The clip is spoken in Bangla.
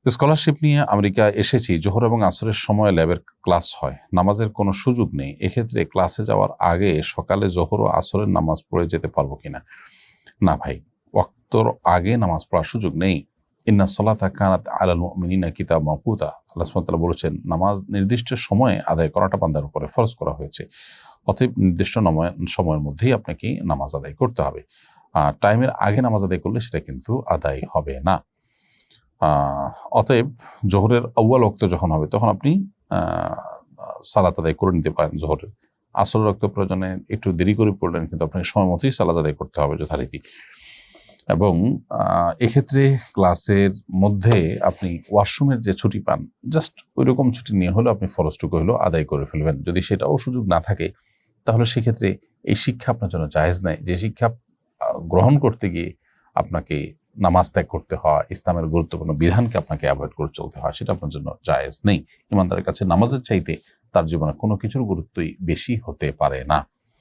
স্কলারশিপ নিয়ে আমেরিকা এসেছি, জোহর এবং আসরের সময় ল্যাবের ক্লাস হয়, নামাজের কোনো সুযোগ নেই, এক্ষেত্রে ক্লাসে যাওয়ার আগে সকালে জোহর ও আসরের নামাজ পড়ে যেতে পারবো কিনা? না ভাই, ওয়াক্তর আগে নামাজ পড়ার সুযোগ নেই। ইন্না সলাতা কানাত আলাল মুমিনিনা কিতাব মাওকুতা, আল্লাহ সুবহানাহু ওয়া তাআলা বলেছেন নামাজ নির্দিষ্ট সময়ে আদায় করাটা বান্দার উপরে ফরজ করা হয়েছে। অতএব নির্দিষ্ট সময়ের মধ্যেই আপনাকে নামাজ আদায় করতে হবে। টাইমের আগে নামাজ আদায় করলে সেটা কিন্তু আদায় হবে না। অতএব জোহরের আউয়াল ওয়াক্ত যখন হবে তখন আপনি সালাত আদায় করে নিতে পারেন জোহরের। আসরের ওয়াক্ত প্রয়োজনে একটু দেরি করে পড়লেন, কিন্তু আপনাকে সময় মতোই সালাত আদায় করতে হবে যথারীতি। এবং এক্ষেত্রে ক্লাসের মধ্যে আপনি ওয়াশরুমের যে ছুটি পান, জাস্ট ওই রকম ছুটি নিয়ে হলেও আপনি ফরজটুকু হলেও আদায় করে ফেলবেন। যদি সেটাও সুযোগ না থাকে তাহলে সেক্ষেত্রে এই শিক্ষা আপনার জন্য জায়েজ নাই। যে শিক্ষা গ্রহণ করতে গিয়ে আপনাকে নামাজ ত্যাগ করতে হয়, ইসলামের গুরুত্বপূর্ণ বিধানকে আপনাকে অ্যাভয়েড করে চলতে হয়, সেটা আপনার জন্য জায়েজ নেই। ইমানদারের কাছে নামাজের চাইতে তার জীবনে কোনো কিছুর গুরুত্বই বেশি হতে পারে না।